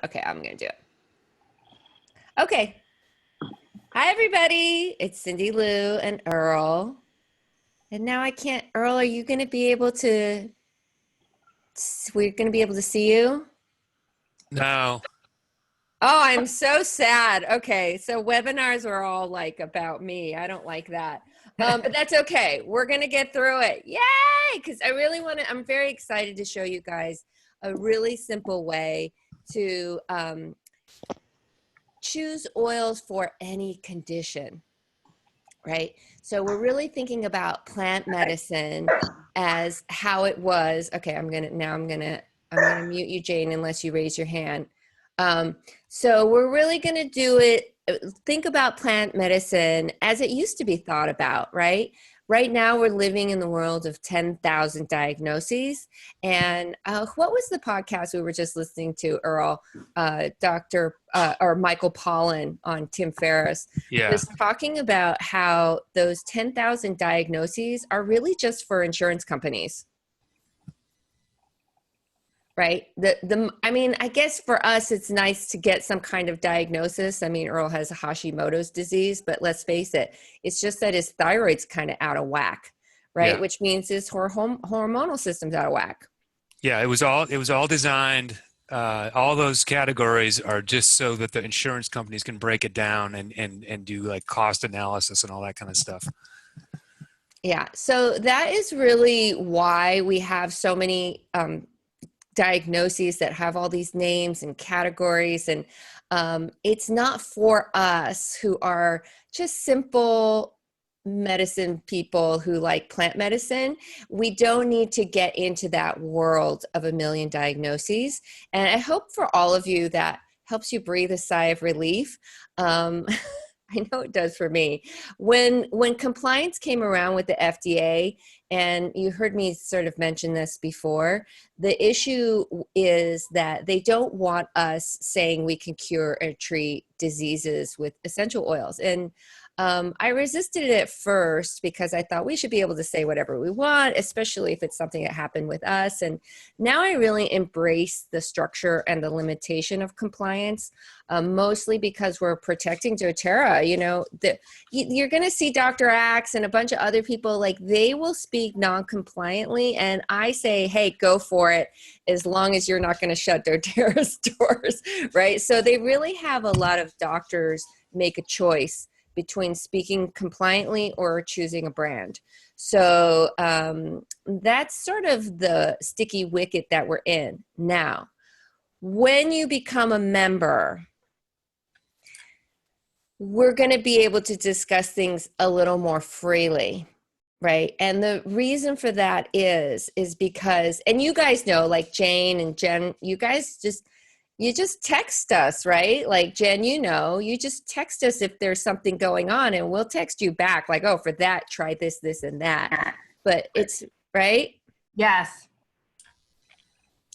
Okay, I'm gonna do it. Okay. Hi, everybody. It's Cindy Lou and Earl. And now I can't, Earl, are you gonna be able to, we're gonna be able to see you? No. Oh, I'm so sad. Okay, so webinars are all like about me. I don't like that. But that's okay. We're gonna get through it. Yay! Because I really want to, I'm very excited to show you guys a really simple way to choose oils for any condition, right? So we're really thinking about plant medicine as how it was. Okay, I'm gonna mute you, Jane, unless you raise your hand. So we're really gonna do it. Think about plant medicine as it used to be thought about, right? Right now, we're living in the world of 10,000 diagnoses. And what was the podcast we were just listening to, Earl? Dr. Or Michael Pollan on Tim Ferriss Yeah. was talking about how those 10,000 diagnoses are really just for insurance companies, right? I mean, I guess for us, it's nice to get some kind of diagnosis. I mean, Earl has Hashimoto's disease, but let's face it, it's just that his thyroid's kind of out of whack, right? Yeah. Which means his hormonal system's out of whack. Yeah. It was all designed. All those categories are just so that the insurance companies can break it down and do like cost analysis and all that kind of stuff. Yeah. So that is really why we have so many diagnoses that have all these names and categories. And it's not for us who are just simple medicine people who like plant medicine. We don't need to get into that world of a million diagnoses. And I hope for all of you that helps you breathe a sigh of relief. I know it does for me. When compliance came around with the FDA, and you heard me sort of mention this before, the issue is that they don't want us saying we can cure or treat diseases with essential oils. And I resisted it at first because I thought we should be able to say whatever we want, especially if it's something that happened with us. And now I really embrace the structure and the limitation of compliance, mostly because we're protecting doTERRA. You're going to see Dr. Axe and a bunch of other people, like they will speak non-compliantly. And I say, hey, go for it, as long as you're not going to shut doTERRA's doors, right? So they really have a lot of doctors make a choice between speaking compliantly or choosing a brand. So that's sort of the sticky wicket that we're in. Now, when you become a member, we're going to be able to discuss things a little more freely, right? And the reason for that is because, and you guys know, like Jane and Jen, you just text us, right? Like Jen, you just text us if there's something going on, and we'll text you back like, oh, for that, try this, and that. But it's right. Yes.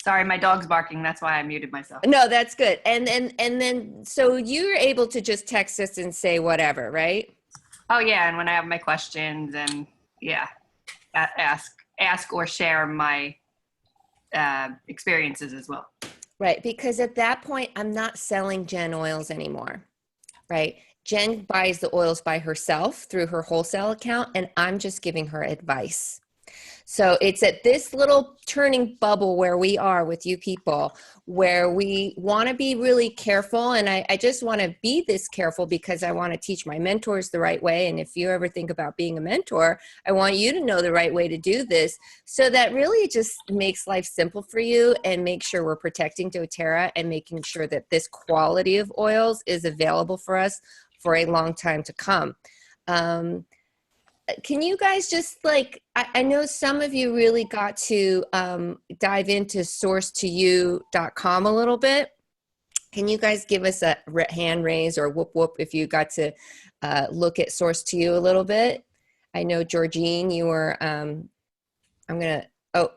Sorry, my dog's barking. That's why I muted myself. No, that's good. And then so you're able to just text us and say whatever, right? Oh yeah, and when I have my questions and yeah, ask or share my experiences as well. Right, because at that point, I'm not selling Jen oils anymore, right? Jen buys the oils by herself through her wholesale account, and I'm just giving her advice. So it's at this little turning bubble where we are with you people, where we want to be really careful. And I just want to be this careful because I want to teach my mentors the right way. And if you ever think about being a mentor, I want you to know the right way to do this, so that really just makes life simple for you and make sure we're protecting doTERRA and making sure that this quality of oils is available for us for a long time to come. Can you guys just like, I know some of you really got to dive into source2you.com a little bit. Can you guys give us a hand raise or whoop whoop if you got to look at Source2You a little bit? I know Georgine, you were, oh,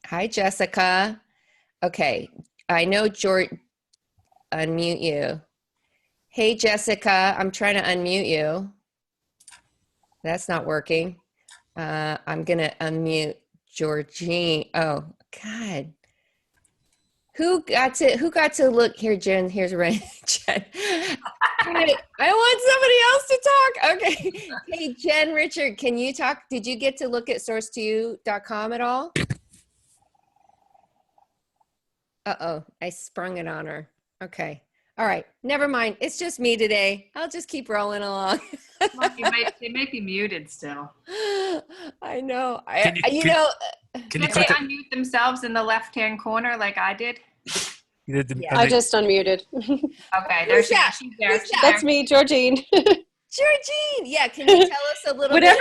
hi Jessica. Okay, I know unmute you. Hey Jessica, I'm trying to unmute you. That's not working. I'm going to unmute Georgine. Oh, God. Who got to look here, Jen? Here's Jen. I want somebody else to talk. Okay. Hey, Jen, Richard, can you talk? Did you get to look at source2u.com at all? Uh-oh, I sprung it on her. Okay. All right. Never mind. It's just me today. I'll just keep rolling along. Well, they might be muted still. I know. Can you Can't they click unmute themselves in the left-hand corner like I did? Yeah. I just unmuted. Okay, there Who's she that? is. She's there. Who's She's That's there. me, Georgine. Georgine, yeah. Can you tell us a little whatever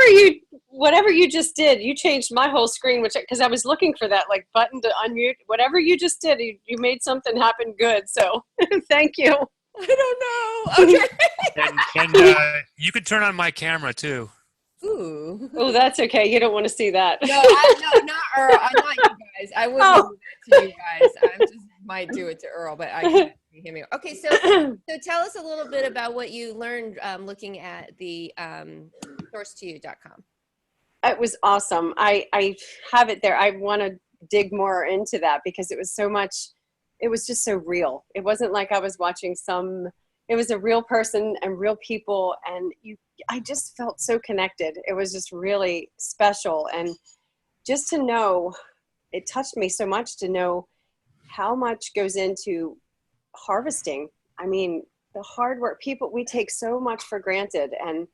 bit? you just did, you changed my whole screen, which because I was looking for that like button to unmute. Whatever you just did, you made something happen good. So thank you. I don't know. Okay. and you can turn on my camera too. Ooh. Oh, that's okay. You don't want to see that. No, not Earl. I'm not you guys. I wouldn't Oh. do that to you guys. I just might do it to Earl, but I can't see him. Okay, so tell us a little bit about what you learned looking at the source2u.com. It was awesome. I have it there. I want to dig more into that because it was so much, it was just so real. It wasn't like I was watching it was a real person and real people. And I just felt so connected. It was just really special. And just to know, it touched me so much to know how much goes into harvesting. I mean, the hard work, we take so much for granted. And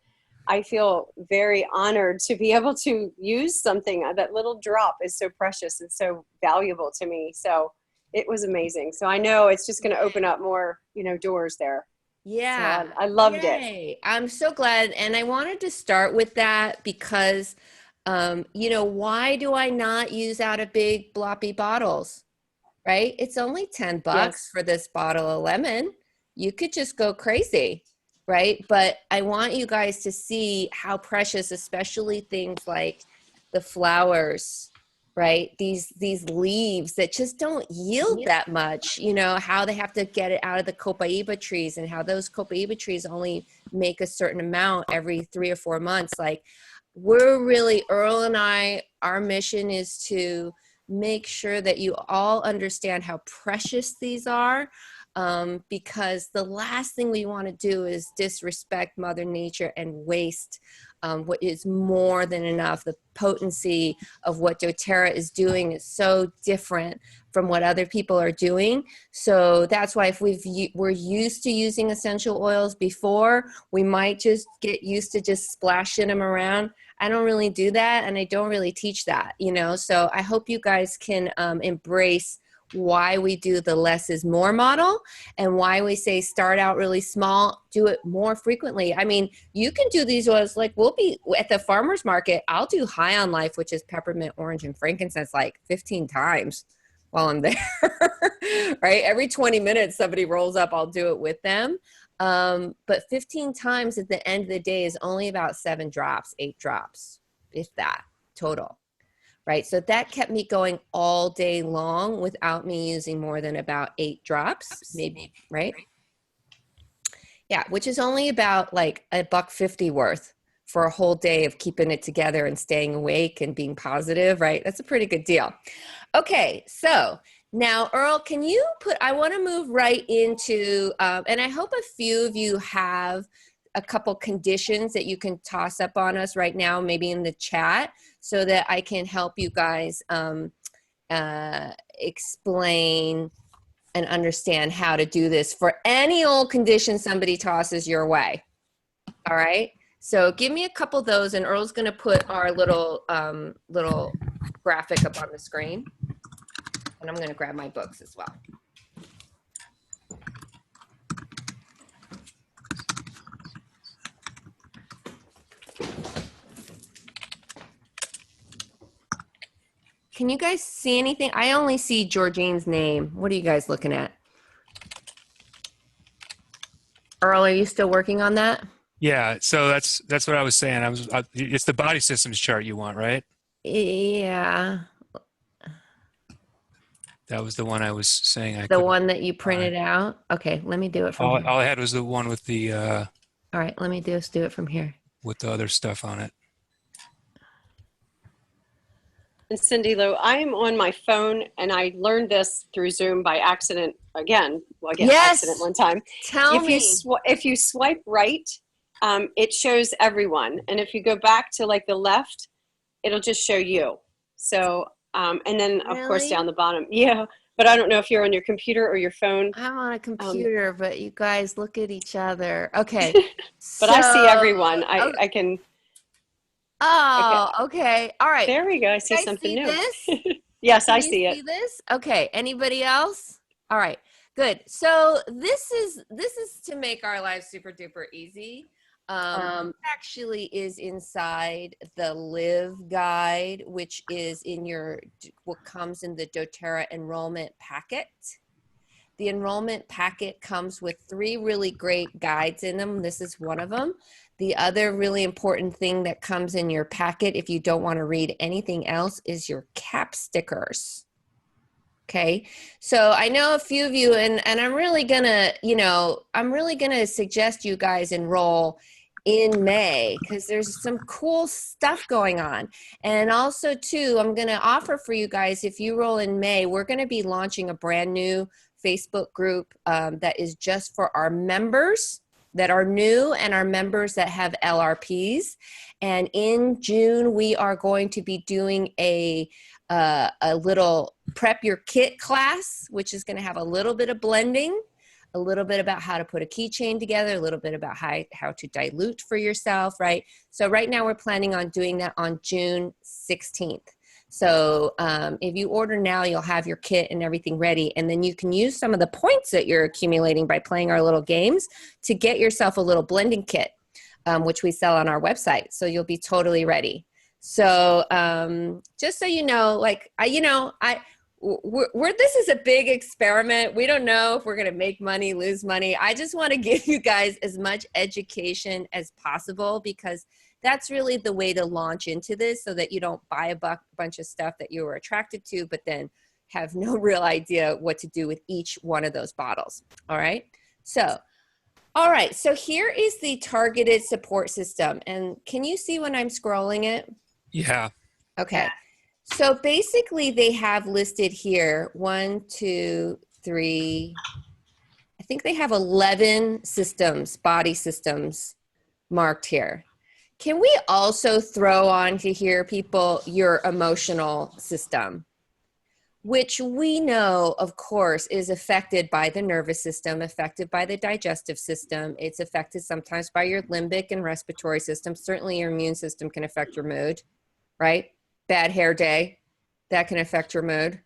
I feel very honored to be able to use something. That little drop is so precious and so valuable to me. So it was amazing. So I know it's just going to open up more, doors there. Yeah. So I loved it. I'm so glad. And I wanted to start with that because, why do I not use out of big bloppy bottles? Right? It's only $10 Yes. for this bottle of lemon. You could just go crazy, right? But I want you guys to see how precious, especially things like the flowers, right? These leaves that just don't yield that much, how they have to get it out of the copaiba trees and how those copaiba trees only make a certain amount every 3 or 4 months. Like Earl and I, our mission is to make sure that you all understand how precious these are, because the last thing we want to do is disrespect Mother Nature and waste what is more than enough. The potency of what doTERRA is doing is so different from what other people are doing. So that's why if we're used to using essential oils before, we might just get used to just splashing them around. I don't really do that, and I don't really teach that, so I hope you guys can embrace why we do the less is more model and why we say start out really small, do it more frequently. I mean, you can do these oils, like we'll be at the farmer's market. I'll do High on Life, which is peppermint, orange, and frankincense, like 15 times while I'm there, right? Every 20 minutes, somebody rolls up, I'll do it with them. But 15 times at the end of the day is only about 7 drops, 8 drops, if that, total. Right. So that kept me going all day long without me using more than about 8 drops, maybe. Right. Yeah. Which is only about like $1.50 worth for a whole day of keeping it together and staying awake and being positive. Right. That's a pretty good deal. Okay. So now, Earl, I want to move right into, and I hope a few of you have a couple conditions that you can toss up on us right now, maybe in the chat, so that I can help you guys explain and understand how to do this for any old condition somebody tosses your way. All right. So give me a couple of those, and Earl's going to put our little graphic up on the screen. And I'm going to grab my books as well. Can you guys see anything? I only see Georgine's name. What are you guys looking at? Earl, are you still working on that? Yeah, so that's what I was saying. It's the body systems chart you want, right? Yeah. That was the one I was saying The one that you printed out? Okay, let me do it from all here. I had was the one with the all right, let me just do it from here. with the other stuff on it. And Cindy Lou, I'm on my phone, and I learned this through Zoom by accident again. Well, again, accident Yes. one time. Tell me. If you swipe right, it shows everyone, and if you go back to like the left, it'll just show you. So, and then of course Really? down the bottom, yeah. But I don't know if you're on your computer or your phone. I'm on a Um, computer, but you guys look at each other. Okay. but I see So, everyone. oh, I can. Okay, oh, okay. All right. there we go. I You see guys something see new. this? Yes, I Can you see it. see this? Okay. Anybody else? All right. Good. So this is to make our lives super duper easy. Actually is inside the Live Guide, which is in what comes in the doTERRA enrollment packet. The enrollment packet comes with 3 really great guides in them. This is one of them. The other really important thing that comes in your packet, if you don't want to read anything else, is your cap stickers. Okay, so I know a few of you, and I'm really gonna, I'm really gonna suggest you guys enroll in May because there's some cool stuff going on. And also too, I'm gonna offer for you guys, if you roll in May, we're gonna be launching a brand new Facebook group that is just for our members that are new and our members that have LRPs. And in June, we are going to be doing a little prep your kit class, which is going to have a little bit of blending, a little bit about how to put a keychain together, a little bit about how to dilute for yourself, right? So right now we're planning on doing that on June 16th. So if you order now, you'll have your kit and everything ready. And then you can use some of the points that you're accumulating by playing our little games to get yourself a little blending kit, which we sell on our website. So you'll be totally ready. So just so you know, like, this is a big experiment. We don't know if we're going to make money, lose money. I just want to give you guys as much education as possible because that's really the way to launch into this so that you don't buy a bunch of stuff that you were attracted to, but then have no real idea what to do with each one of those bottles. All right. So, all right. So here is the targeted support system. And can you see when I'm scrolling it? Yeah. Okay. Yeah. So basically they have listed here 1, 2, 3, I think they have 11 systems, body systems marked here. Can we also throw on to here, people, your emotional system, which we know, of course, is affected by the nervous system, affected by the digestive system. It's affected sometimes by your limbic and respiratory system. Certainly your immune system can affect your mood, right? Bad hair day, that can affect your mood.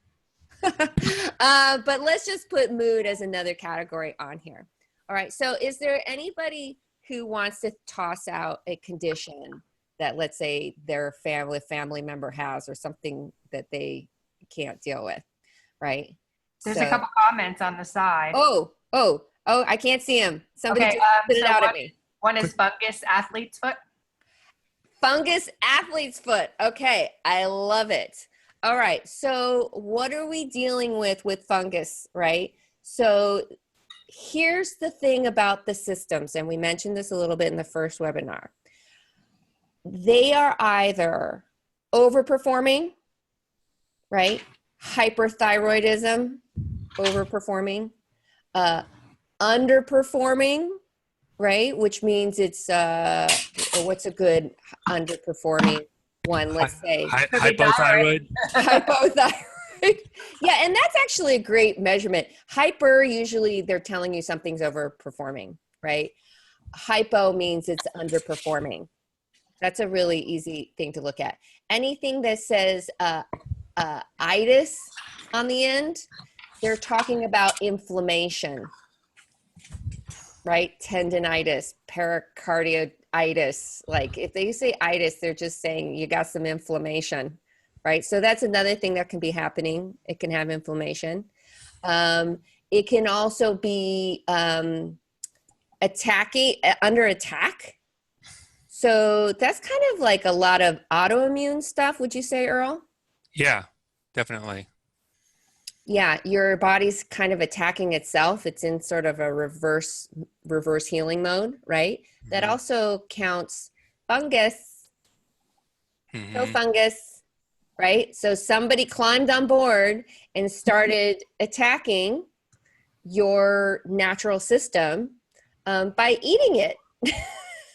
But let's just put mood as another category on here. All right, so is there anybody who wants to toss out a condition that, let's say, their family member has or something that they can't deal with, right? There's a couple comments on the side. Oh, I can't see him. Somebody Okay, just spit it so out at me. One is fungus athlete's foot. Fungus athlete's foot. Okay, I love it. All right, so what are we dealing with fungus, right? So here's the thing about the systems, and we mentioned this a little bit in the first webinar. They are either overperforming, right? Hyperthyroidism, overperforming, underperforming, right? Which means it's, what's a good underperforming one? Let's say Hypothyroid. hypothyroid. Yeah, and that's actually a great measurement. Hyper, usually they're telling you something's overperforming, right? Hypo means it's underperforming. That's a really easy thing to look at. Anything that says itis on the end, they're talking about inflammation, right? Tendinitis, pericarditis. Like if they say itis, they're just saying you got some inflammation, right? So that's another thing that can be happening. It can have inflammation. It can also be under attack. So that's kind of like a lot of autoimmune stuff, would you say, Earl? Yeah, definitely. Yeah, your body's kind of attacking itself. It's in sort of a reverse healing mode, right? Mm-hmm. That also counts fungus. Mm-hmm. So fungus. right? So somebody climbed on board and started attacking your natural system by eating it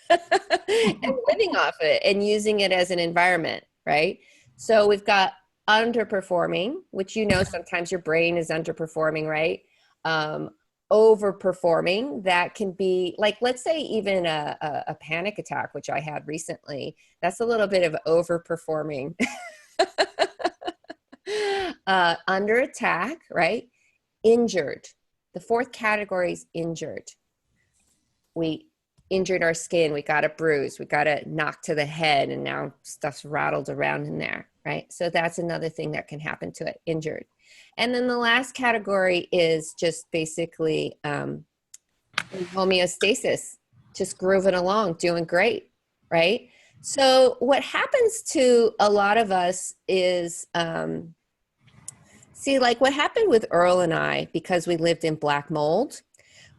and living off it and using it as an environment, right? So we've got underperforming, which sometimes your brain is underperforming, right? Overperforming, that can be like, let's say even a panic attack, which I had recently. That's a little bit of overperforming. Under attack, right? Injured. The fourth category is injured. We injured our skin, we got a bruise, we got a knock to the head, and now stuff's rattled around in there, right? So that's another thing that can happen to it, injured. And then the last category is just basically homeostasis, just grooving along, doing great, right? So what happens to a lot of us is, see, like what happened with Earl and I, because we lived in black mold,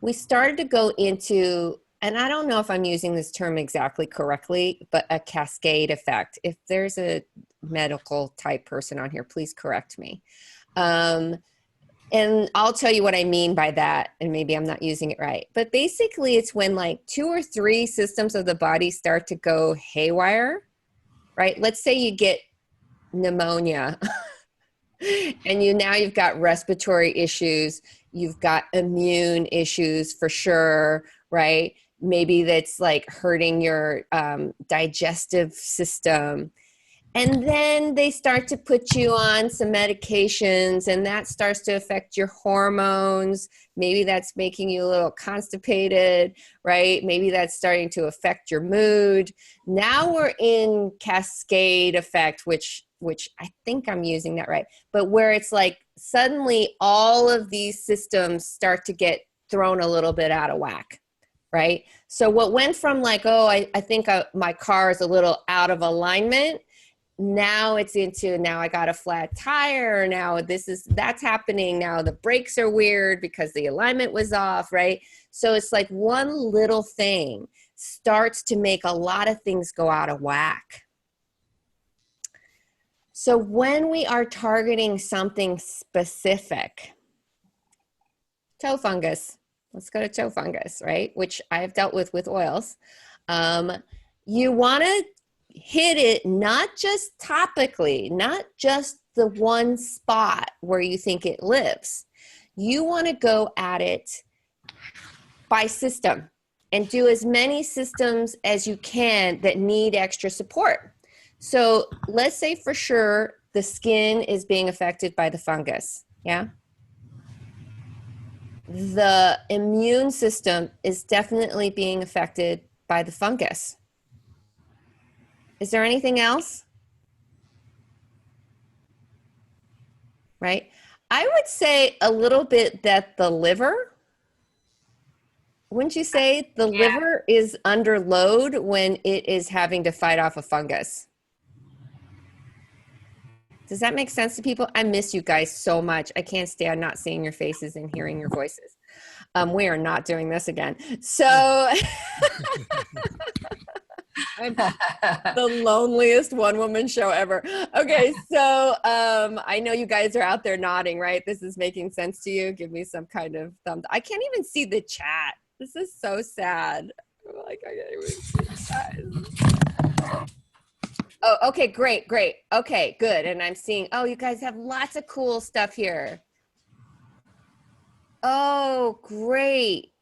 we started to go into, and I don't know if I'm using this term exactly correctly, but a cascade effect. If there's a medical type person on here, please correct me. And I'll tell you what I mean by that, and maybe I'm not using it right. But basically, it's when like 2 or 3 systems of the body start to go haywire, right? Let's say you get pneumonia and you've got respiratory issues, you've got immune issues for sure, right? Maybe that's like hurting your digestive system. And then they start to put you on some medications, and that starts to affect your hormones. Maybe that's making you a little constipated, right? Maybe that's starting to affect your mood. Now we're in cascade effect, which I think I'm using that right, but where it's like suddenly all of these systems start to get thrown a little bit out of whack, right? So what went from like, oh, I think my car is a little out of alignment, now it's into, now I got a flat tire, now that's happening, now the brakes are weird because the alignment was off, right? So it's like one little thing starts to make a lot of things go out of whack. So when we are targeting something specific, toe fungus, let's go to toe fungus, right? Which I've dealt with oils. You want to hit it not just topically, not just the one spot where you think it lives. You want to go at it by system and do as many systems as you can that need extra support. So let's say for sure the skin is being affected by the fungus, yeah? The immune system is definitely being affected by the fungus. Is there anything else? Right? I would say a little bit that the liver, wouldn't you say the liver is under load when it is having to fight off a fungus? Does that make sense to people? I miss you guys so much. I can't stand not seeing your faces and hearing your voices. We are not doing this again. So I'm the loneliest one-woman show ever. Okay, so I know you guys are out there nodding, right? This is making sense to you. Give me some kind of thumb. I can't even see the chat. This is so sad. Like, I can't even see guys. Oh, okay, great. Okay, good. And I'm seeing, oh, you guys have lots of cool stuff here. Oh, great.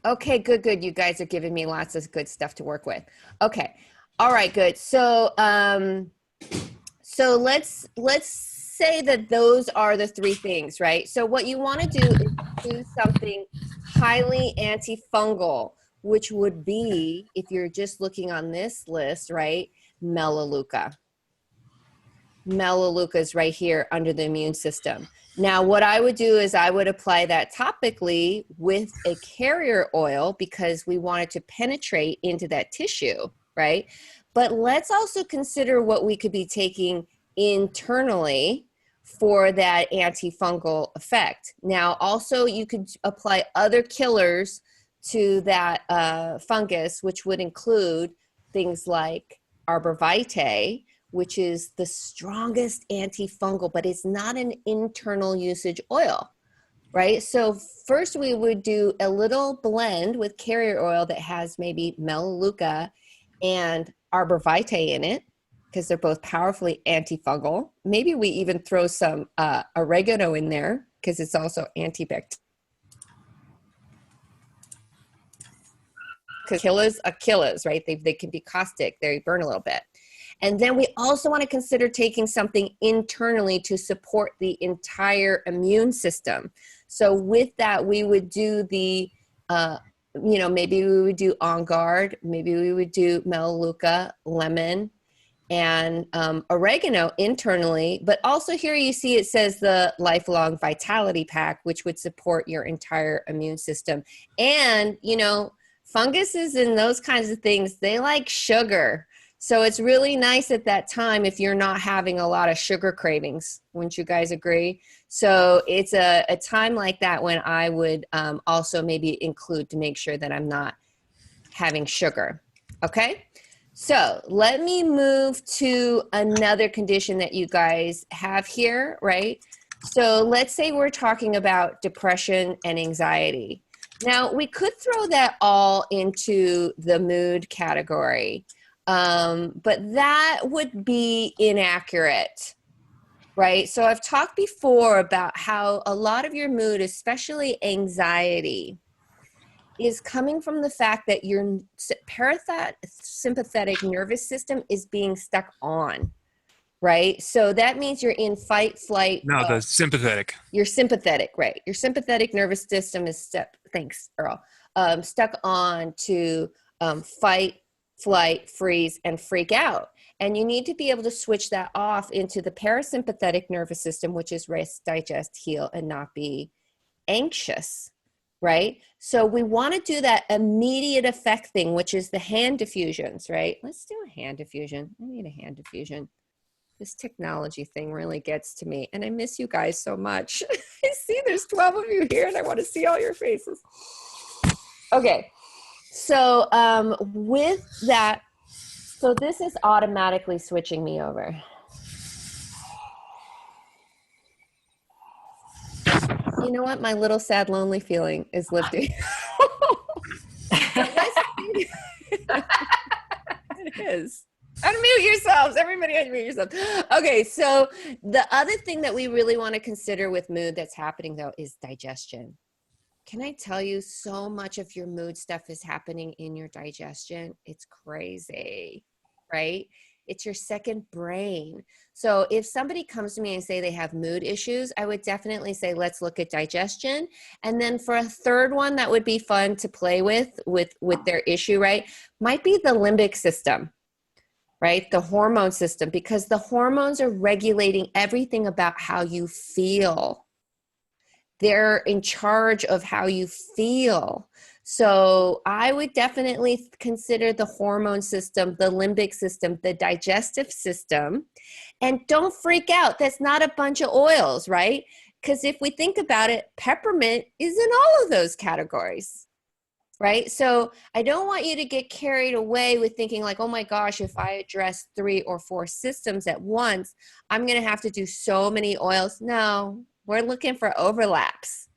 Okay, good. You guys are giving me lots of good stuff to work with. Okay. All right, good. So let's say that those are the 3 things, right? So what you want to do is do something highly antifungal, which would be, if you're just looking on this list, right? Melaleuca. Melaleuca is right here under the immune system. Now, what I would do is I would apply that topically with a carrier oil because we want it to penetrate into that tissue, right? But let's also consider what we could be taking internally for that antifungal effect. Now, also you could apply other killers to that fungus, which would include things like arborvitae, which is the strongest antifungal, but it's not an internal usage oil, right? So first we would do a little blend with carrier oil that has maybe melaleuca and arborvitae in it, because they're both powerfully antifungal. Maybe we even throw some oregano in there because it's also antibacterial. Because killers are killers, right? They can be caustic, they burn a little bit. And then we also want to consider taking something internally to support the entire immune system. So with that, we would do the, maybe we would do On Guard, maybe we would do melaleuca, lemon, and oregano internally. But also here you see it says the Lifelong Vitality Pack, which would support your entire immune system. And, funguses and those kinds of things, they like sugar. So it's really nice at that time if you're not having a lot of sugar cravings. Wouldn't you guys agree? So it's a time like that when I would also maybe include to make sure that I'm not having sugar. Okay? So let me move to another condition that you guys have here, right? So let's say we're talking about depression and anxiety. Now, we could throw that all into the mood category, but that would be inaccurate, right? So I've talked before about how a lot of your mood, especially anxiety, is coming from the fact that your parasympathetic nervous system is being stuck on, right? So that means you're in fight, flight. No, the sympathetic. Your sympathetic, right? Your sympathetic nervous system is thanks, Earl, stuck on to fight, flight, freeze, and freak out. And you need to be able to switch that off into the parasympathetic nervous system, which is rest, digest, heal, and not be anxious, right? So we want to do that immediate effect thing, which is the hand diffusions, right? Let's do a hand diffusion. I need a hand diffusion. This technology thing really gets to me, and I miss you guys so much. I see there's 12 of you here, and I want to see all your faces. Okay, so with that, so this is automatically switching me over. You know what? My little sad, lonely feeling is lifting. It is. Unmute yourselves. Everybody unmute yourself. Okay, so the other thing that we really want to consider with mood that's happening, though, is digestion. Can I tell you, so much of your mood stuff is happening in your digestion? It's crazy, right? It's your second brain. So if somebody comes to me and say they have mood issues, I would definitely say, let's look at digestion. And then for a third one that would be fun to play with their issue, right, might be the limbic system, right? The hormone system, because the hormones are regulating everything about how you feel. They're in charge of how you feel. So I would definitely consider the hormone system, the limbic system, the digestive system. And don't freak out. That's not a bunch of oils, right? Because if we think about it, peppermint is in all of those categories, right? So I don't want you to get carried away with thinking like, oh my gosh, if I address 3 or 4 systems at once, I'm going to have to do so many oils. No, we're looking for overlaps,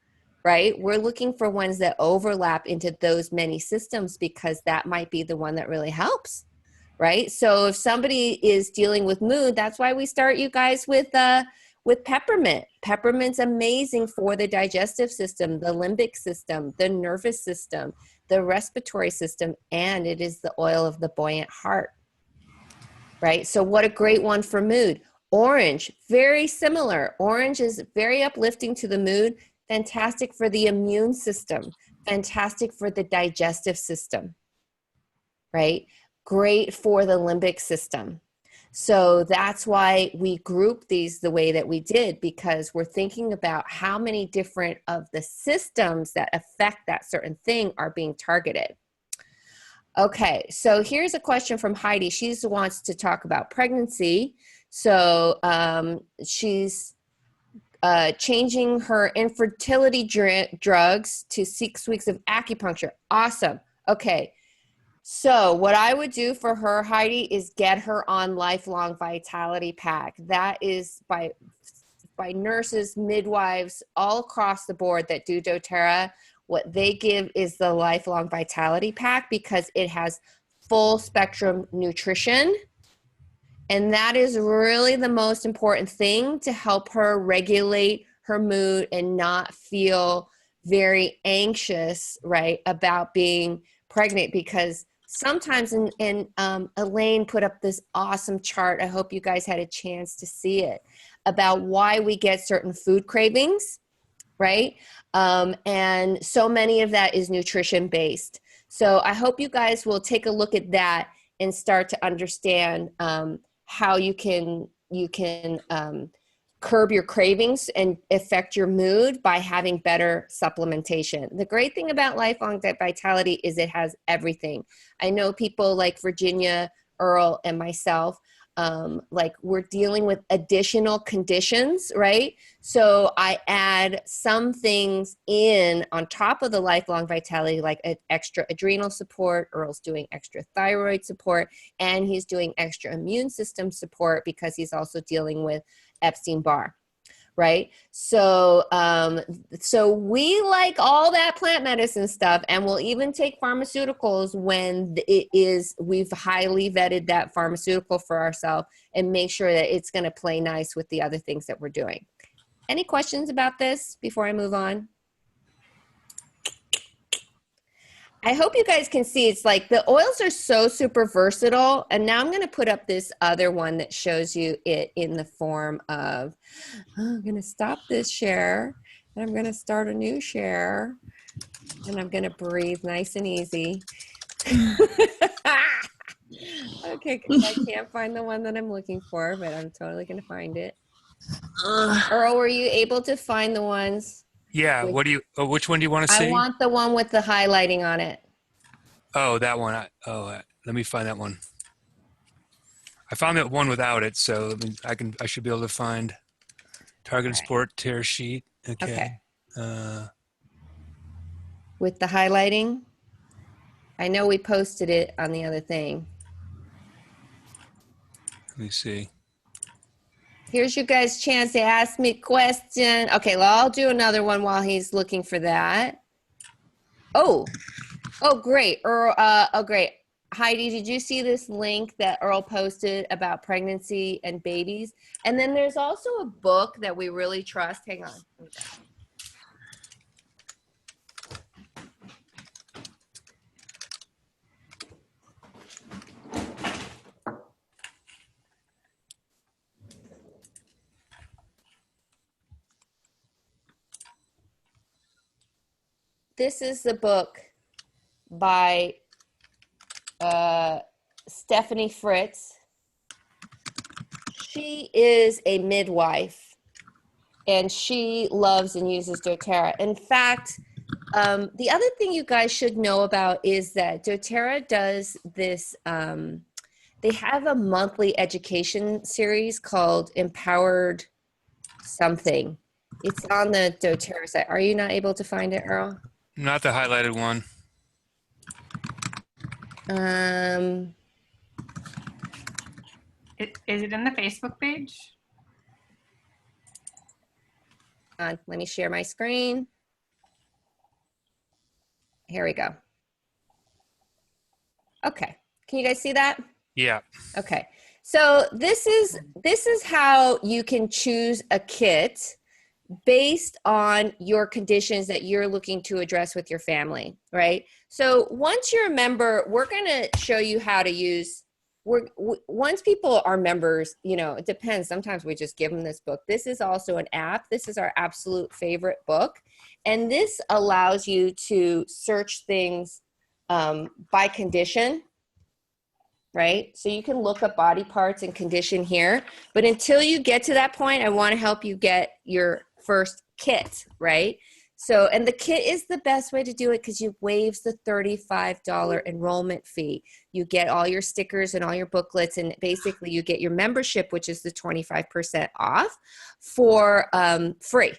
right? We're looking for ones that overlap into those many systems, because that might be the one that really helps, right? So if somebody is dealing with mood, that's why we start you guys with peppermint. Peppermint's amazing for the digestive system, the limbic system, the nervous system, the respiratory system, and it is the oil of the buoyant heart, right? So what a great one for mood. Orange, very similar. Orange is very uplifting to the mood, fantastic for the immune system, fantastic for the digestive system, right? Great for the limbic system. So that's why we group these the way that we did, because we're thinking about how many different of the systems that affect that certain thing are being targeted. Okay, so here's a question from Heidi. She wants to talk about pregnancy. So she's changing her infertility drugs to 6 weeks of acupuncture. Awesome. Okay. So what I would do for her, Heidi, is get her on Lifelong Vitality Pack. That is by nurses, midwives, all across the board that do doTERRA. What they give is the Lifelong Vitality Pack because it has full spectrum nutrition. And that is really the most important thing to help her regulate her mood and not feel very anxious, right, about being pregnant. Because sometimes, Elaine put up this awesome chart. I hope you guys had a chance to see it about why we get certain food cravings, right? And so many of that is nutrition based. So I hope you guys will take a look at that and start to understand how you can curb your cravings and affect your mood by having better supplementation. The great thing about Lifelong Vitality is it has everything. I know people like Virginia, Earl, and myself, like we're dealing with additional conditions, right? So I add some things in on top of the Lifelong Vitality, like extra adrenal support. Earl's doing extra thyroid support, and he's doing extra immune system support because he's also dealing with Epstein-Barr, right? So so we like all that plant medicine stuff, and we'll even take pharmaceuticals when we've highly vetted that pharmaceutical for ourselves and make sure that it's going to play nice with the other things that we're doing. Any questions about this before I move on? I hope you guys can see it's like the oils are so super versatile. And now I'm going to put up this other one that shows you it in the form of, I'm going to stop this share and I'm going to start a new share and I'm going to breathe nice and easy. Okay, because I can't find the one that I'm looking for, but I'm totally going to find it. Earl, were you able to find the ones? Yeah. Which one do you want to see? I want the one with the highlighting on it. Oh, that one. Let me find that one. I found that one without it, so I should be able to find targeted sport tear sheet. Okay. With the highlighting. I know we posted it on the other thing. Let me see. Here's you guys' chance to ask me a question. Okay, well, I'll do another one while he's looking for that. Oh, great. Earl, great. Heidi, did you see this link that Earl posted about pregnancy and babies? And then there's also a book that we really trust. Hang on. This is the book by Stephanie Fritz. She is a midwife and she loves and uses doTERRA. In fact, the other thing you guys should know about is that doTERRA does this, they have a monthly education series called Empowered something. It's on the doTERRA site. Are you not able to find it, Earl? Not the highlighted one. Is it in the Facebook page? Let me share my screen. Here we go. Okay. Can you guys see that? Yeah. Okay. So this is how you can choose a kit based on your conditions that you're looking to address with your family, right? So once you're a member, we're going to show you how to use, once people are members, it depends. Sometimes we just give them this book. This is also an app. This is our absolute favorite book. And this allows you to search things by condition, right? So you can look up body parts and condition here. But until you get to that point, I want to help you get your first kit, right? So, and the kit is the best way to do it because you waives the $35 enrollment fee. You get all your stickers and all your booklets, and basically you get your membership, which is the 25% off for free,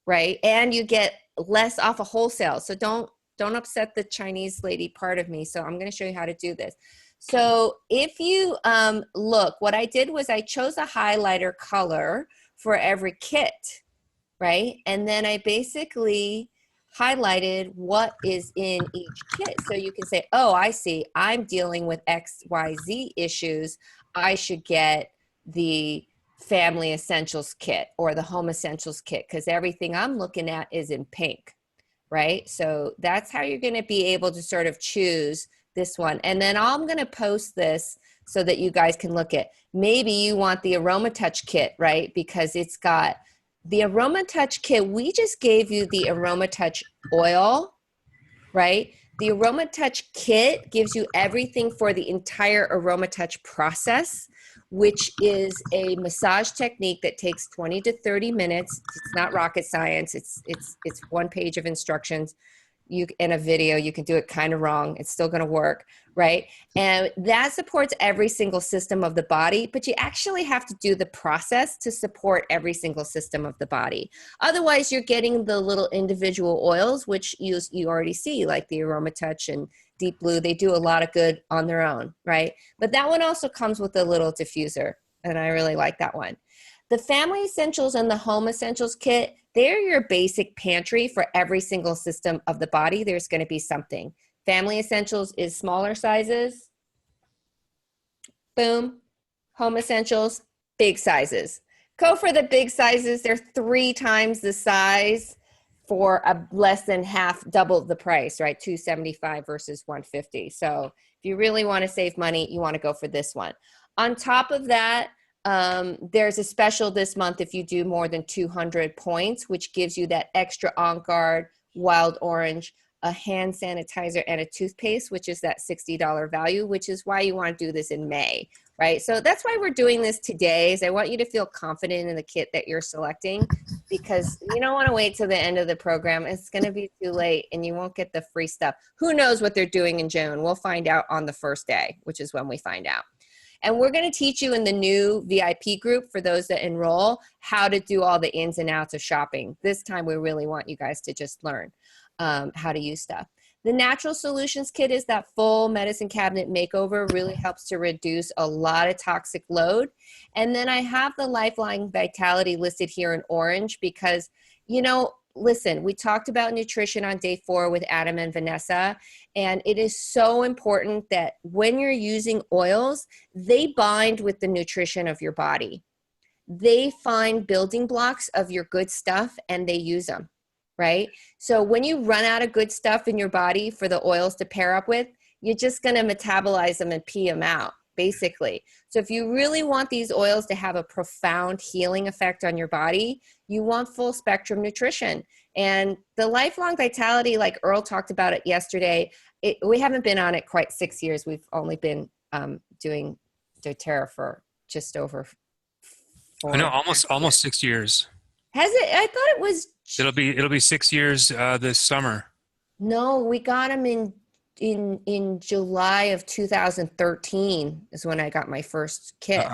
right? And you get less off a wholesale. So don't don't upset the Chinese lady part of me. So I'm going to show you how to do this. So if you look, what I did was I chose a highlighter color for every kit, right? And then I basically highlighted what is in each kit. So you can say, oh, I see, I'm dealing with XYZ issues. I should get the Family Essentials kit or the Home Essentials kit because everything I'm looking at is in pink, right? So that's how you're going to be able to sort of choose this one. And then I'm going to post this so that you guys can look at, maybe you want the Aromatouch kit, right? Because it's got the Aromatouch kit. We just gave you the Aromatouch oil, right? The Aromatouch kit gives you everything for the entire Aromatouch process, which is a massage technique that takes 20 to 30 minutes. It's not rocket science. It's one page of instructions. You in a video, you can do it kind of wrong. It's still going to work, right? And that supports every single system of the body, but you actually have to do the process to support every single system of the body. Otherwise, you're getting the little individual oils, which you already see, like the Aromatouch and Deep Blue. They do a lot of good on their own, right? But that one also comes with a little diffuser, and I really like that one. The Family Essentials and the Home Essentials kit, they're your basic pantry for every single system of the body. There's going to be something. Family Essentials is smaller sizes. Boom. Home Essentials, big sizes. Go for the big sizes. They're 3 times the size for a less than half, double the price, right? $275 versus $150. So if you really want to save money, you want to go for this one. On top of that, there's a special this month if you do more than 200 points, which gives you that extra On Guard, Wild Orange, a hand sanitizer, and a toothpaste, which is that $60 value, which is why you want to do this in May, right? So that's why we're doing this today, is I want you to feel confident in the kit that you're selecting, because you don't want to wait till the end of the program. It's going to be too late and you won't get the free stuff. Who knows what they're doing in June? We'll find out on the first day, which is when we find out. And we're going to teach you in the new VIP group, for those that enroll, how to do all the ins and outs of shopping. This time we really want you guys to just learn how to use stuff. The Natural Solutions Kit is that full medicine cabinet makeover, really helps to reduce a lot of toxic load. And then I have the Lifeline Vitality listed here in orange because, you know, listen, we talked about nutrition on day 4 with Adam and Vanessa, and it is so important that when you're using oils, they bind with the nutrition of your body. They find building blocks of your good stuff and they use them, right? So when you run out of good stuff in your body for the oils to pair up with, you're just going to metabolize them and pee them out, basically. So if you really want these oils to have a profound healing effect on your body, you want full spectrum nutrition. And the Lifelong Vitality, like Earl talked about it yesterday, we haven't been on it quite 6 years. We've only been doing doTERRA for just over 4. I know, almost 6 years. Has it? I thought it was. It'll be 6 years this summer. No, we got them in July of 2013 is when I got my first kit.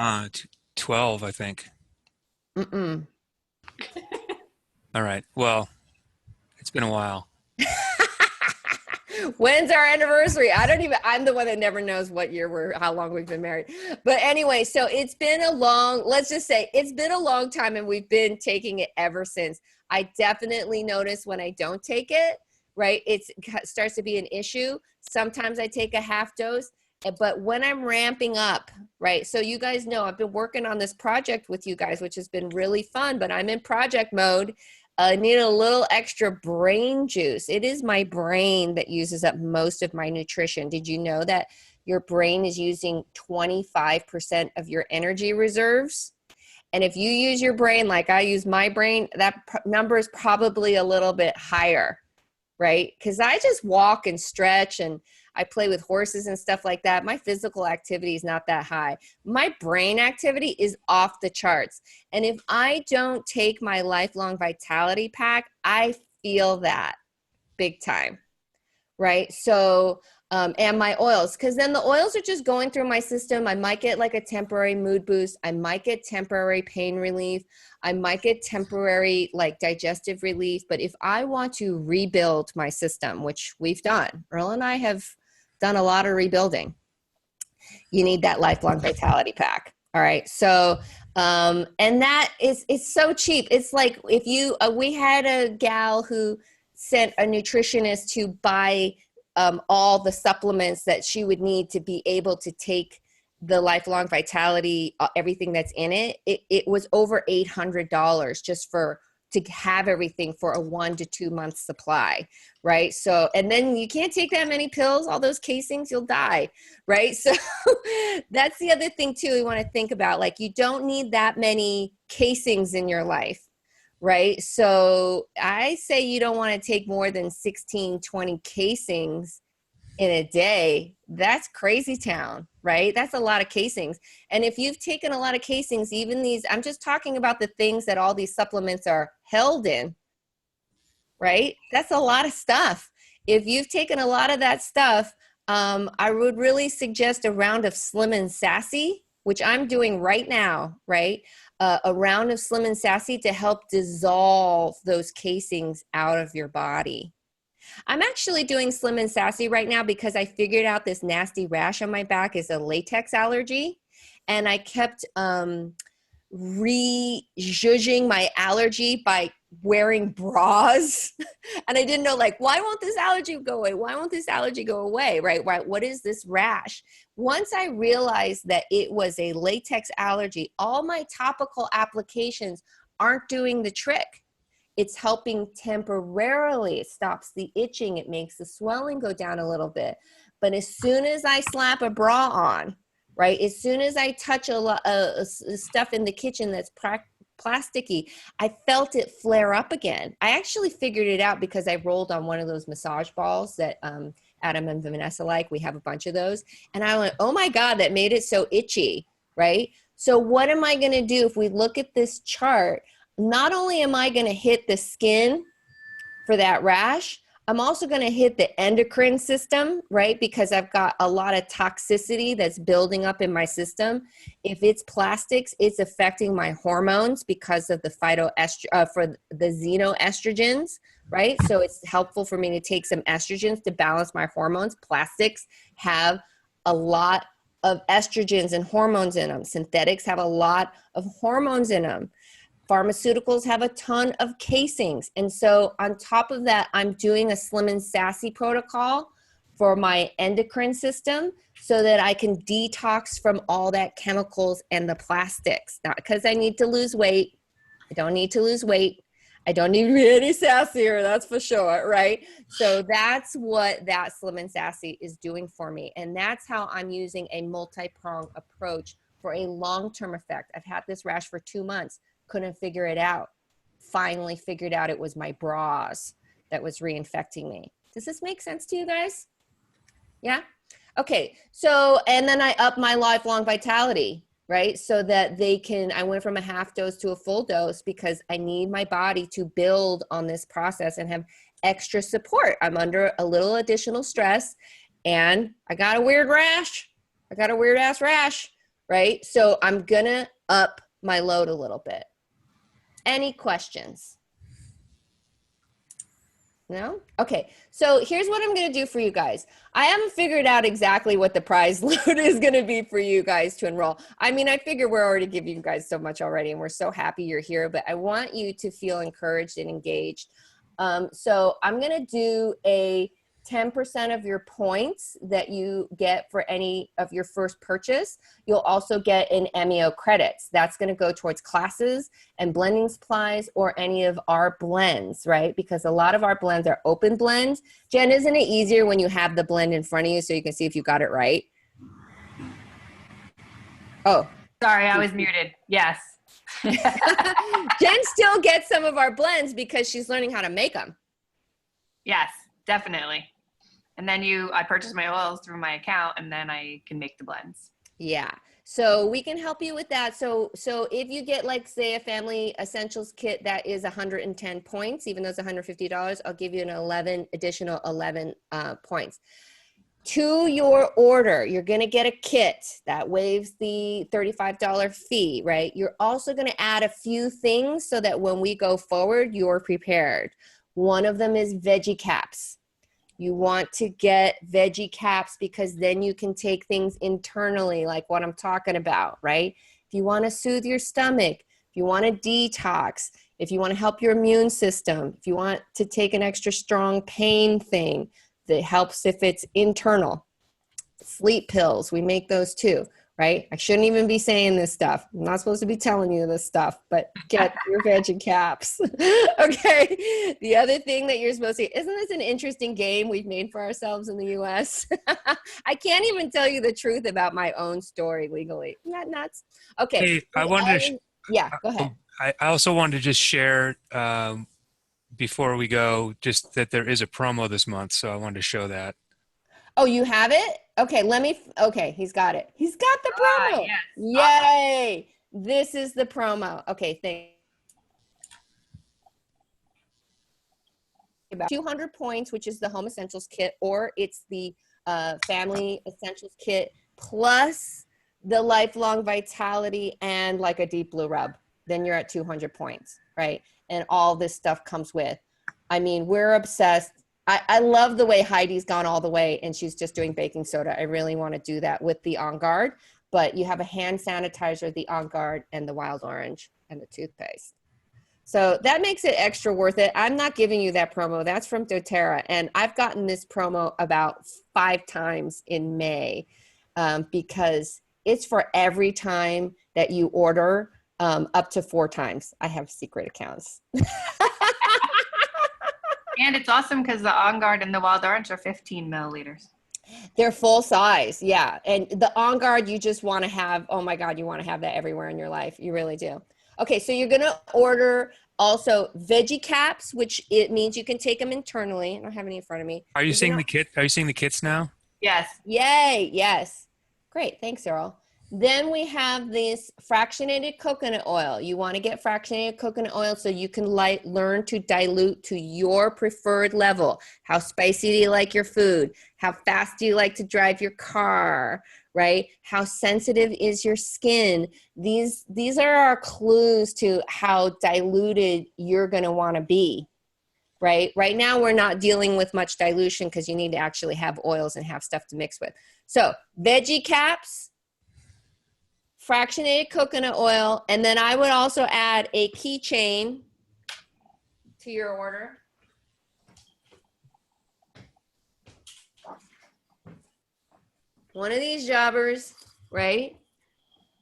12, I think. Mm-mm. All right. Well, it's been a while. When's our anniversary? I'm the one that never knows what year how long we've been married. But anyway, so it's been let's just say it's been a long time and we've been taking it ever since. I definitely notice when I don't take it, right? It starts to be an issue. Sometimes I take a half dose, but when I'm ramping up, right? So you guys know I've been working on this project with you guys, which has been really fun, but I'm in project mode. I need a little extra brain juice. It is my brain that uses up most of my nutrition. Did you know that your brain is using 25% of your energy reserves? And if you use your brain like I use my brain, that number is probably a little bit higher, right? Because I just walk and stretch and I play with horses and stuff like that. My physical activity is not that high. My brain activity is off the charts. And if I don't take my Lifelong Vitality pack, I feel that big time. right? So, and my oils, because then the oils are just going through my system. I might get like a temporary mood boost. I might get temporary pain relief. I might get temporary like digestive relief. But if I want to rebuild my system, which we've done, Earl and I have done a lot of rebuilding, you need that lifelong vitality pack. All right. So, and that is, it's so cheap. It's like if you, we had a gal who sent a nutritionist to buy all the supplements that she would need to be able to take the lifelong vitality, everything that's in it. It was over $800 just for, to have everything for a 1 to 2 month supply, right? So, and then you can't take that many pills, all those casings, you'll die, right? So that's the other thing too we want to think about. Like, you don't need that many casings in your life, right? So I say you don't want to take more than 16, 20 casings in a day. That's crazy town, right? That's a lot of casings. And if you've taken a lot of casings, even these, I'm just talking about the things that all these supplements are held in, right? That's a lot of stuff. If you've taken a lot of that stuff, I would really suggest a round of Slim and Sassy, which I'm doing right now, right? A round of Slim and Sassy to help dissolve those casings out of your body. I'm actually doing Slim and Sassy right now because I figured out this nasty rash on my back is a latex allergy. And I kept re-zhuzhing my allergy by wearing bras. And I didn't know, like, why won't this allergy go away? Why won't this allergy go away, right? What is this rash? Once I realized that it was a latex allergy, all my topical applications aren't doing the trick. It's helping temporarily. It stops the itching. It makes the swelling go down a little bit. But as soon as I slap a bra on, right, as soon as I touch a lot of stuff in the kitchen that's plasticky, I felt it flare up again. I actually figured it out because I rolled on one of those massage balls that Adam and Vanessa like. We have a bunch of those. And I went, oh my God, that made it so itchy, right? So what am I going to do if we look at this chart? Not only am I going to hit the skin for that rash, I'm also going to hit the endocrine system, right? Because I've got a lot of toxicity that's building up in my system. If it's plastics, it's affecting my hormones because of the for the xenoestrogens, right? So it's helpful for me to take some estrogens to balance my hormones. Plastics have a lot of estrogens and hormones in them. Synthetics have a lot of hormones in them. Pharmaceuticals have a ton of casings. And so on top of that, I'm doing a Slim and Sassy protocol for my endocrine system so that I can detox from all that chemicals and the plastics. Not because I need to lose weight. I don't need to lose weight. I don't need to be any sassier, that's for sure, right? So that's what that Slim and Sassy is doing for me. And that's how I'm using a multi-pronged approach for a long-term effect. I've had this rash for 2 months. Couldn't figure it out. Finally figured out it was my bras that was reinfecting me. Does this make sense to you guys? Yeah? Okay, so, and then I up my lifelong vitality, right? So that I went from a half dose to a full dose because I need my body to build on this process and have extra support. I'm under a little additional stress and I got a weird rash. I got a weird ass rash, right? So I'm gonna up my load a little bit. Any questions? No? Okay, so here's what I'm gonna do for you guys. I haven't figured out exactly what the prize load is gonna be for you guys to enroll. I mean, I figure we're already giving you guys so much already and we're so happy you're here, but I want you to feel encouraged and engaged. So I'm gonna do a 10% of your points that you get for any of your first purchase. You'll also get an MEO credits. That's going to go towards classes and blending supplies or any of our blends, right? Because a lot of our blends are open blends. Jen, isn't it easier when you have the blend in front of you so you can see if you got it right? Oh. Sorry, I was muted. Yes. Jen still gets some of our blends because she's learning how to make them. Yes, definitely. And then I purchase my oils through my account and then I can make the blends. Yeah. So we can help you with that. So if you get like say a family essentials kit that is 110 points, even though it's $150, I'll give you an additional 11 points. To your order, you're going to get a kit that waives the $35 fee, right? You're also going to add a few things so that when we go forward, you're prepared. One of them is veggie caps. You want to get veggie caps because then you can take things internally, like what I'm talking about, right? If you want to soothe your stomach, if you want to detox, if you want to help your immune system, if you want to take an extra strong pain thing that helps if it's internal. Sleep pills, we make those too, right? I shouldn't even be saying this stuff. I'm not supposed to be telling you this stuff, but get your veggie caps. Okay. The other thing that you're supposed to, isn't this an interesting game we've made for ourselves in the US? I can't even tell you the truth about my own story legally. Isn't that nuts? Okay. Hey, I wanted to, yeah, go ahead. I also wanted to just share before we go, just that there is a promo this month. So I wanted to show that. Oh, you have it? Okay, okay, he's got it. He's got the promo. Yes. Yay. This is the promo. Okay, thank you. About 200 points, which is the Home Essentials Kit, or it's the Family Essentials Kit, plus the Lifelong Vitality and like a Deep Blue Rub. Then you're at 200 points, right? And all this stuff comes with. I mean, we're obsessed. I love the way Heidi's gone all the way and she's just doing baking soda. I really want to do that with the On Guard, but you have a hand sanitizer, the On Guard, and the Wild Orange and the toothpaste. So that makes it extra worth it. I'm not giving you that promo. That's from doTERRA. And I've gotten this promo about 5 times in May because it's for every time that you order up to 4 times. I have secret accounts. And it's awesome because the On Guard and the Wild Orange are 15 milliliters. They're full size, yeah. And the On Guard, you just want to have, oh my God, you want to have that everywhere in your life. You really do. Okay, so you're going to order also veggie caps, which it means you can take them internally. I don't have any in front of me. Are you seeing the kit? Are you seeing the kits now? Yes. Yay, yes. Great, thanks, Earl. Then we have this fractionated coconut oil. You want to get fractionated coconut oil so you can learn to dilute to your preferred level. How spicy do you like your food? How fast do you like to drive your car? Right? How sensitive is your skin? These are our clues to how diluted you're going to want to be. Right? Right now, we're not dealing with much dilution because you need to actually have oils and have stuff to mix with. So veggie caps, fractionated coconut oil, and then I would also add a keychain to your order. One of these jobbers, right?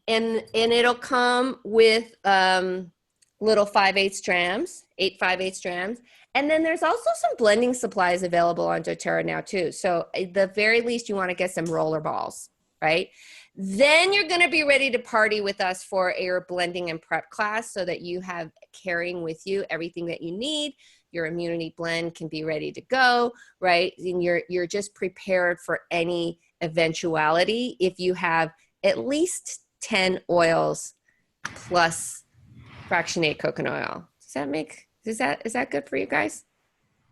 And it'll come with little 5/8 strands, 8 5/8 strands. And then there's also some blending supplies available on doTERRA now too. So at the very least, you want to get some roller balls, right? Then you're going to be ready to party with us for a blending and prep class so that you have carrying with you everything that you need. Your immunity blend can be ready to go, right? And you're just prepared for any eventuality if you have at least 10 oils plus fractionated coconut oil. Is that good for you guys?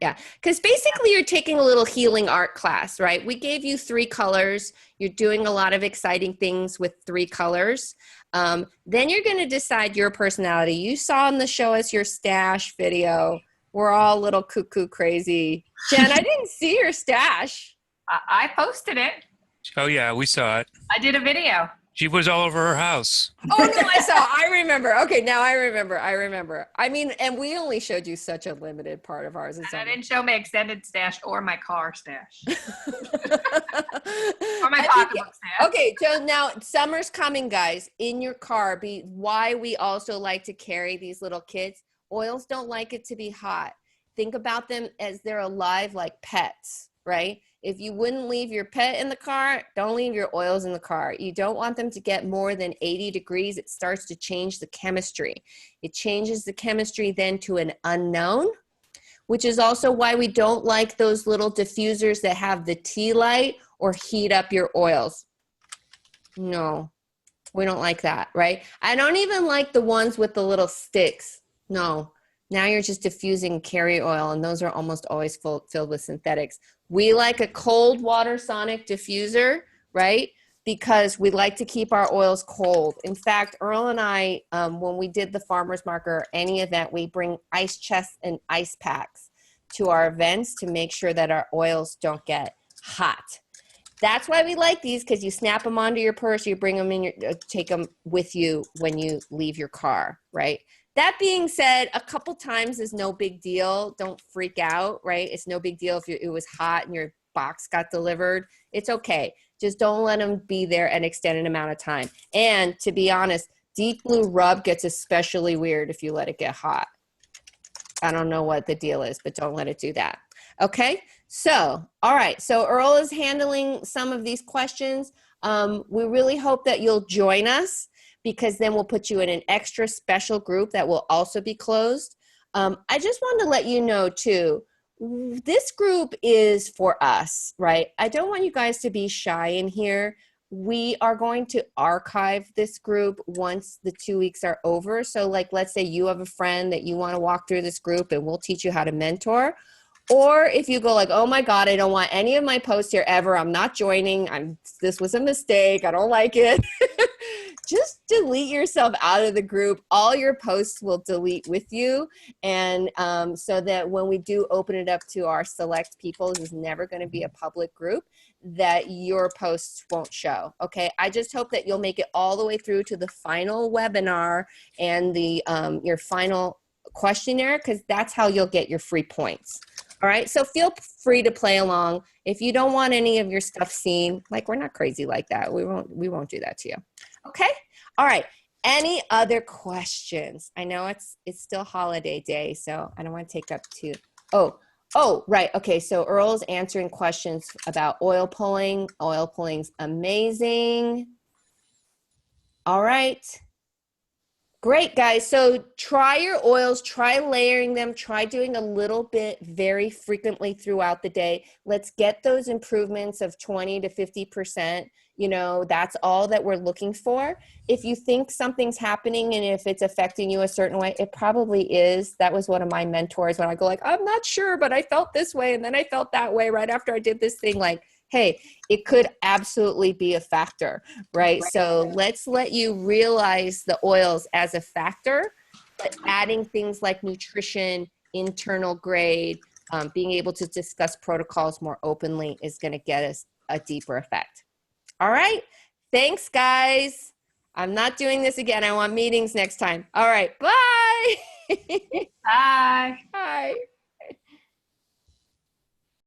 Yeah, because basically you're taking a little healing art class, right? We gave you 3 colors. You're doing a lot of exciting things with 3 colors. Then you're going to decide your personality. You saw in the Show Us Your Stash video. We're all a little cuckoo crazy. Jen, I didn't see your stash. I posted it. Oh yeah, we saw it. I did a video. She was all over her house. Oh, no, I remember. Okay, now I remember. I mean, and we only showed you such a limited part of ours. And I didn't show my extended stash or my car stash. Or my pocketbook stash. Okay, so now summer's coming, guys. In your car, why we also like to carry these little kits. Oils don't like it to be hot. Think about them as they're alive like pets, right? If you wouldn't leave your pet in the car, don't leave your oils in the car. You don't want them to get more than 80 degrees. It starts to change the chemistry. It changes the chemistry then to an unknown, which is also why we don't like those little diffusers that have the tea light or heat up your oils. No, we don't like that, right? I don't even like the ones with the little sticks. No. Now you're just diffusing carrier oil, and those are almost always filled with synthetics. We like a cold water sonic diffuser, right? Because we like to keep our oils cold. In fact, Earl and I, when we did the farmer's market or any event, we bring ice chests and ice packs to our events to make sure that our oils don't get hot. That's why we like these, because you snap them onto your purse, you bring them in, take them with you when you leave your car, right? That being said, a couple times is no big deal. Don't freak out, right? It's no big deal if it was hot and your box got delivered. It's okay. Just don't let them be there an extended amount of time. And to be honest, deep blue rub gets especially weird if you let it get hot. I don't know what the deal is, but don't let it do that. Okay, so, all right. So Earl is handling some of these questions. We really hope that you'll join us, because then we'll put you in an extra special group that will also be closed. I just wanted to let you know too, this group is for us, right? I don't want you guys to be shy in here. We are going to archive this group once the 2 weeks are over. So like, let's say you have a friend that you want to walk through this group, and we'll teach you how to mentor. Or if you go like, oh my God, I don't want any of my posts here ever. I'm not joining. This was a mistake. I don't like it. Just delete yourself out of the group. All your posts will delete with you. And so that when we do open it up to our select people, this is never going to be a public group, that your posts won't show. Okay. I just hope that you'll make it all the way through to the final webinar and the your final questionnaire, because that's how you'll get your free points. All right, so feel free to play along. If you don't want any of your stuff seen, like, we're not crazy like that. We won't do that to you. Okay? All right. Any other questions? I know it's still holiday day, so I don't want to take up too. Oh, right. Okay, so Earl's answering questions about oil pulling. Oil pulling's amazing. All right. Great, guys. So try your oils, try layering them, try doing a little bit very frequently throughout the day. Let's get those improvements of 20 to 50%. You know, that's all that we're looking for. If you think something's happening and if it's affecting you a certain way, it probably is. That was one of my mentors when I go like, I'm not sure, but I felt this way. And then I felt that way right after I did this thing. Like, hey, it could absolutely be a factor, right? So let's let you realize the oils as a factor, but adding things like nutrition, internal grade, being able to discuss protocols more openly is going to get us a deeper effect. All right. Thanks, guys. I'm not doing this again. I want meetings next time. All right. Bye. Bye. Bye.